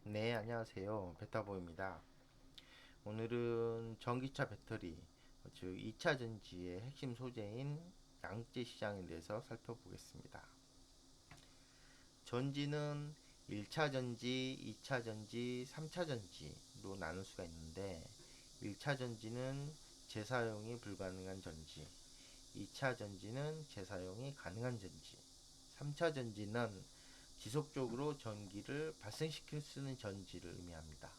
네, 안녕하세요. 베타보입니다. 오늘은 전기차 배터리, 즉 2차 전지의 핵심 소재인 양극재 시장에 대해서 살펴보겠습니다. 전지는 1차 전지, 2차 전지, 3차 전지로 나눌 수가 있는데 1차 전지는 재사용이 불가능한 전지, 2차 전지는 재사용이 가능한 전지, 3차 전지는 지속적으로 전기를 발생시킬 수 있는 전지를 의미합니다.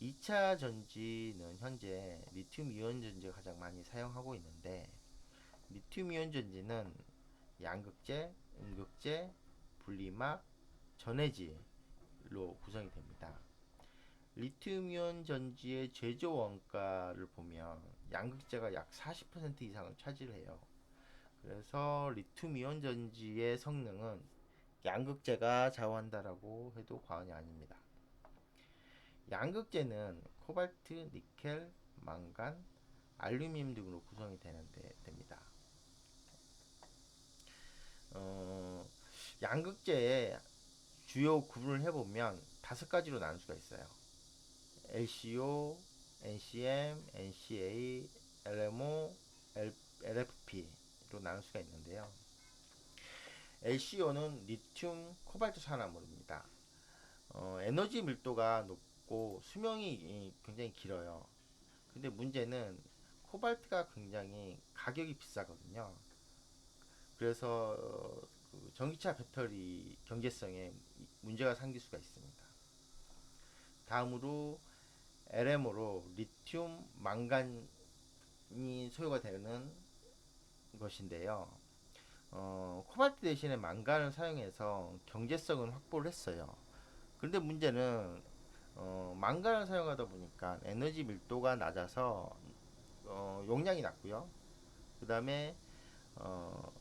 2차 전지는 현재 리튬 이온 전지가 가장 많이 사용하고 있는데 리튬 이온 전지는 양극재, 음극재, 분리막, 전해질로 구성이 됩니다. 리튬 이온 전지의 제조 원가를 보면 양극재가 약 40% 이상을 차지해요. 그래서 리튬 이온 전지의 성능은 양극재가 좌우한다라고 해도 과언이 아닙니다. 양극재는 코발트, 니켈, 망간, 알루미늄 등으로 구성이 됩니다. 어, 양극재의 주요 구분을 해보면 다섯 가지로 나눌 수가 있어요. LCO, NCM, NCA, LMO, LFP로 나눌 수가 있는데요. LCO는 리튬 코발트 산화물입니다. 에너지 밀도가 높고 수명이 굉장히 길어요. 근데 문제는 코발트가 굉장히 가격이 비싸거든요. 그래서 그 전기차 배터리 경제성에 문제가 생길 수가 있습니다. 다음으로 LMO로 리튬 망간이 소요가 되는 것인데요. 코발트 대신에 망간을 사용해서 경제성은 확보를 했어요. 그런데 문제는 망간을 사용하다 보니까 에너지 밀도가 낮아서 용량이 낮고요. 그 다음에 어,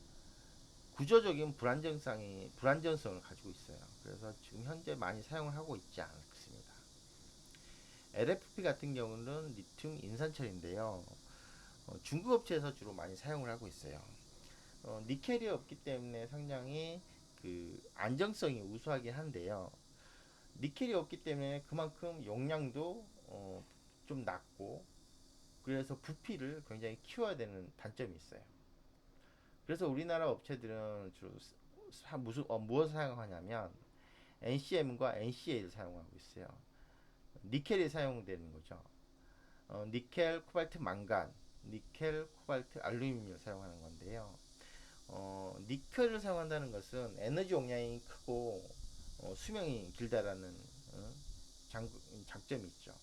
구조적인 불안정성을 가지고 있어요. 그래서 지금 현재 많이 사용을 하고 있지 않습니다. LFP 같은 경우는 리튬 인산철인데요. 중국 업체에서 주로 많이 사용을 하고 있어요. 니켈이 없기 때문에 상당히 그 안정성이 우수하긴 한데요. 니켈이 없기 때문에 그만큼 용량도 좀 낮고 그래서 부피를 굉장히 키워야 되는 단점이 있어요. 그래서 우리나라 업체들은 주로 무엇을 사용하냐면 NCM과 NCA를 사용하고 있어요. 니켈이 사용되는 거죠. 니켈, 코발트, 망간, 니켈, 코발트, 알루미늄을 사용하는 건데요. 니켈을 사용한다는 것은 에너지 용량이 크고 수명이 길다라는 어, 장점이 있죠.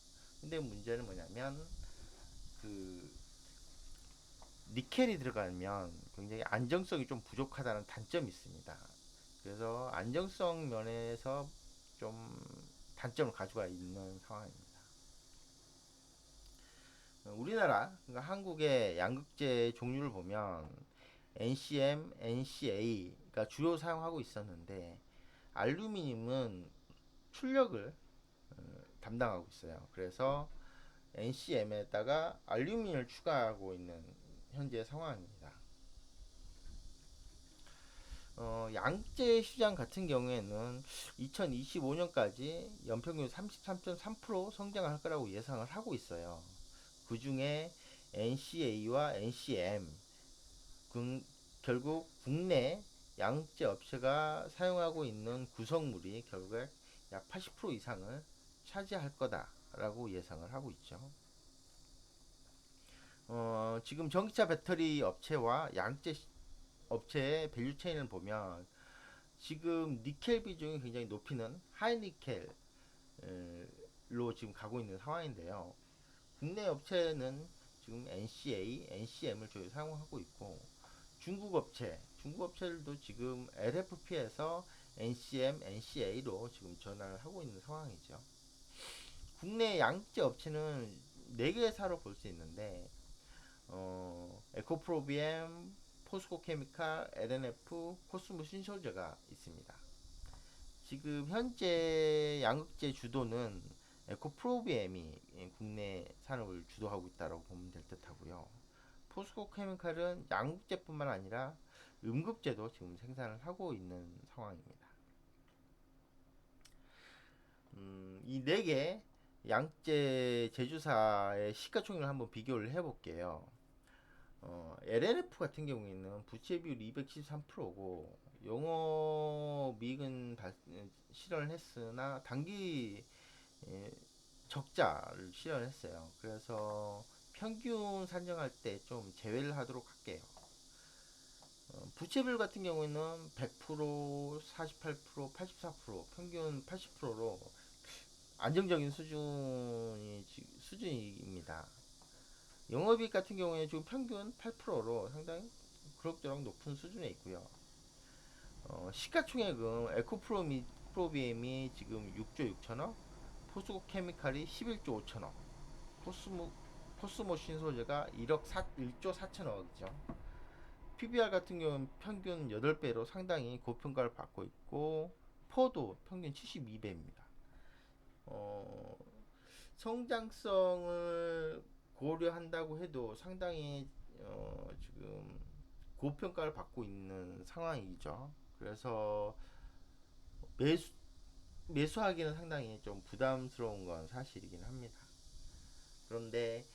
근데 문제는 뭐냐면 그 니켈이 들어가면 굉장히 안정성이 좀 부족하다는 단점이 있습니다. 그래서 안정성 면에서 좀 단점을 가지고 있는 상황입니다. 우리나라, 그러니까 한국의 양극재 종류를 보면 NCM, NCA가 주로 사용하고 있었는데 알루미늄은 출력을 담당하고 있어요. 그래서 NCM에다가 알루미늄을 추가하고 있는 현재 상황입니다. 양재 시장 같은 경우에는 2025년까지 연평균 33.3% 성장할 거라고 예상을 하고 있어요. 그 중에 NCA와 NCM, 결국 국내 양재 업체가 사용하고 있는 구성물이 결국에 약 80% 이상을 차지할 거다라고 예상을 하고 있죠. 지금 전기차 배터리 업체와 양재 업체의 밸류 체인을 보면 지금 니켈 비중이 굉장히 높이는 하이니켈로 지금 가고 있는 상황인데요. 국내 업체는 지금 NCA, NCM을 저희 사용하고 있고 중국 업체들도 지금 LFP에서 NCM, NCA로 지금 전환을 하고 있는 상황이죠. 국내 양재 업체는 4개의 사로 볼 수 있는데 에코프로비엠, 포스코 케미칼, LNF, 코스모 신소재가 있습니다. 지금 현재 양극재 주도는 에코프로비엠이 국내 산업을 주도하고 있다고 보면 될 듯하고요. 포스코 케미칼은 양극재뿐만 아니라 음극재도 지금 생산을 하고 있는 상황입니다. 이 네 개 양재 제주사의 시가총액을 한번 비교를 해볼게요. LNF 같은 경우에는 부채 비율 213%고 영업이익은 실현을 했으나 단기 예, 적자를 실현했어요. 그래서 평균 산정할 때 좀 제외를 하도록 할게요. 부채비율 같은 경우에는 100%, 48%, 84%, 평균 80%로 안정적인 수준입니다. 영업이익 같은 경우에 지금 평균 8%로 상당히 그럭저럭 높은 수준에 있고요. 시가총액은 프로비엠이 지금 6조 6천억, 포스코케미칼이 11조 5천억, 코스모 신소재가 1조 4천억이죠. PBR 같은 경우는 평균 8배로 상당히 고평가를 받고 있고 포도 평균 72배입니다. 성장성을 고려한다고 해도 상당히 지금 고평가를 받고 있는 상황이죠. 그래서 매수하기는 상당히 좀 부담스러운 건 사실이긴 합니다. 그런데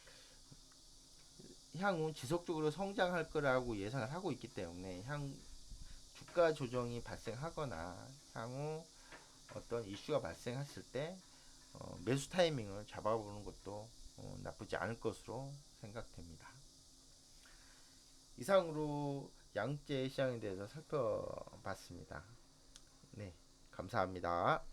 향후 지속적으로 성장할 거라고 예상을 하고 있기 때문에 주가 조정이 발생하거나 향후 어떤 이슈가 발생했을 때 매수 타이밍을 잡아보는 것도 나쁘지 않을 것으로 생각됩니다. 이상으로 양재 시장에 대해서 살펴봤습니다. 네, 감사합니다.